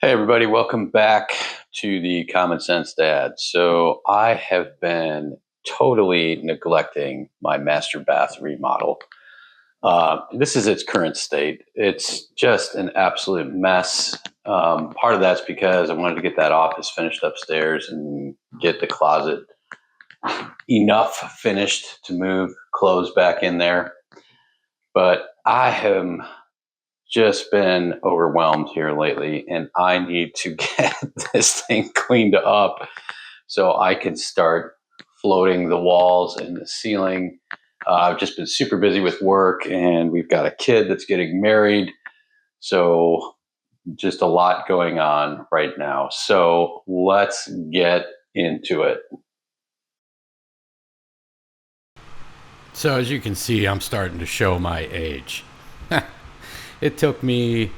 Hey everybody, welcome back to the Common Sense Dad. So I have been totally neglecting my master bath remodel. This is its current state. It's just an absolute mess. Part of that's because I wanted to get that office finished upstairs and get the closet enough finished to move clothes back in there. But I am just been overwhelmed here lately, and I need to get this thing cleaned up so I can start floating the walls and the ceiling. I've just been super busy with work, and we've got a kid that's getting married. So just a lot going on right now. So let's get into it. So as you can see, I'm starting to show my age. It took me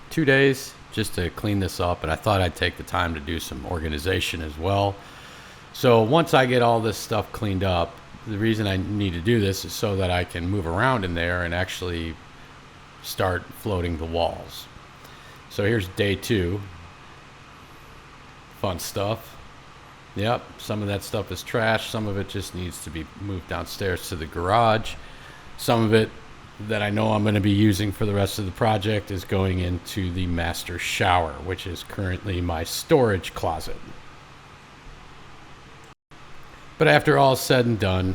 2 days just to clean this up, and I thought I'd take the time to do some organization as well. So once I get all this stuff cleaned up, the reason I need to do this is so that I can move around in there and actually start floating the walls. So here's day 2. Fun stuff. Yep, some of that stuff is trash. Some of it just needs to be moved downstairs to the garage. Some of it that I know I'm going to be using for the rest of the project is going into the master shower, which is currently my storage closet. But after all is said and done,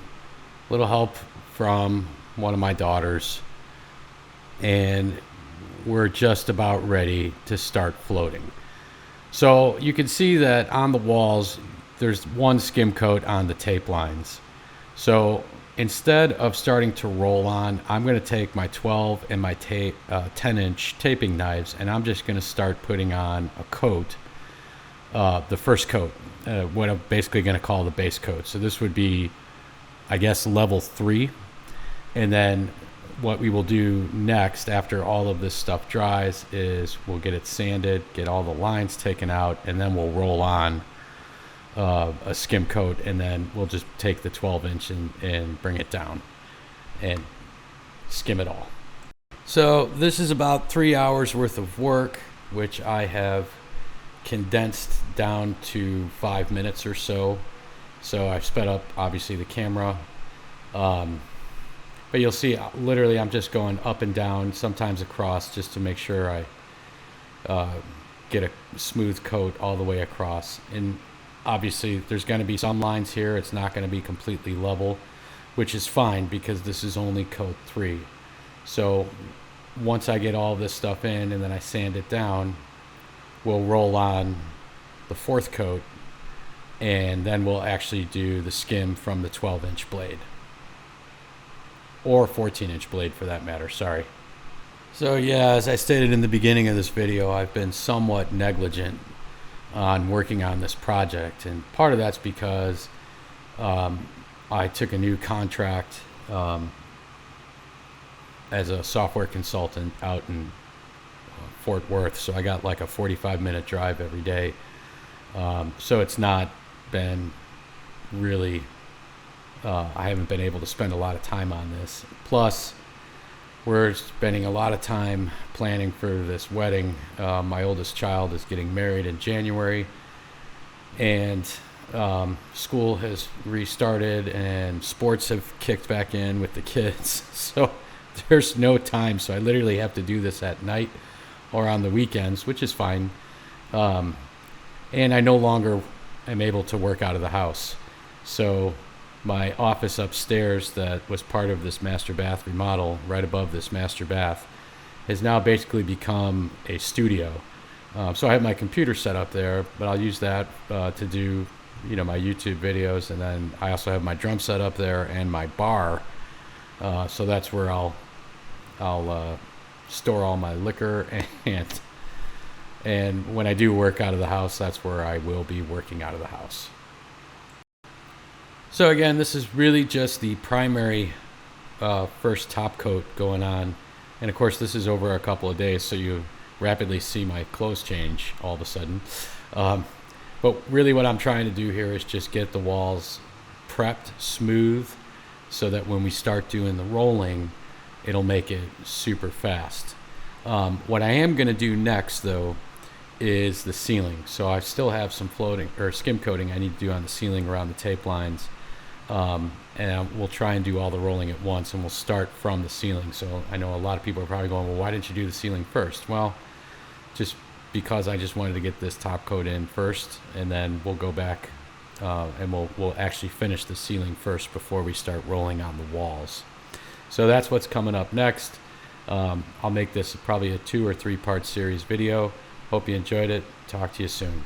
a little help from one of my daughters, and we're just about ready to start floating. So you can see that on the walls, there's one skim coat on the tape lines. So instead of starting to roll on, I'm going to take my 12 and my 10-inch taping knives, and I'm just going to start putting on a coat, the first coat, what I'm basically going to call the base coat. So this would be, I guess, level 3. And then what we will do next after all of this stuff dries is we'll get it sanded, get all the lines taken out, and then we'll roll on a skim coat, and then we'll just take the 12-inch and bring it down and skim it all. So this is about 3 hours worth of work, which I have condensed down to 5 minutes or so. So I've sped up, obviously, the camera. But you'll see, literally, I'm just going up and down, sometimes across, just to make sure I get a smooth coat all the way across. And obviously, there's going to be some lines here. It's not going to be completely level, which is fine because this is only coat 3. So once I get all this stuff in and then I sand it down, we'll roll on the 4th coat, and then we'll actually do the skim from the 12-inch blade. Or 14-inch blade for that matter, sorry. So yeah, as I stated in the beginning of this video, I've been somewhat negligent on working on this project, and part of that's because I took a new contract as a software consultant out in Fort Worth, so I got like a 45-minute drive every day. So it's not been really, I haven't been able to spend a lot of time on this. Plus, we're spending a lot of time planning for this wedding. My oldest child is getting married in January, and school has restarted and sports have kicked back in with the kids. So there's no time. So I literally have to do this at night or on the weekends, which is fine. And I no longer am able to work out of the house. So my office upstairs that was part of this master bath remodel, right above this master bath, has now basically become a studio. So I have my computer set up there, but I'll use that to do, my YouTube videos, and then I also have my drum set up there and my bar. So that's where I'll store all my liquor, and when I do work out of the house, that's where I will be working out of the house. So again, this is really just the primary first top coat going on. And of course, this is over a couple of days, so you rapidly see my clothes change all of a sudden. But really what I'm trying to do here is just get the walls prepped smooth so that when we start doing the rolling, it'll make it super fast. What I am going to do next, though, is the ceiling. So I still have some floating or skim coating I need to do on the ceiling around the tape lines. And we'll try and do all the rolling at once, and we'll start from the ceiling. So I know a lot of people are probably going, well, why didn't you do the ceiling first? Well, just because I just wanted to get this top coat in first, and then we'll go back and we'll actually finish the ceiling first before we start rolling on the walls. So that's what's coming up next. I'll make this probably a 2 or 3 part series video. Hope you enjoyed it. Talk to you soon.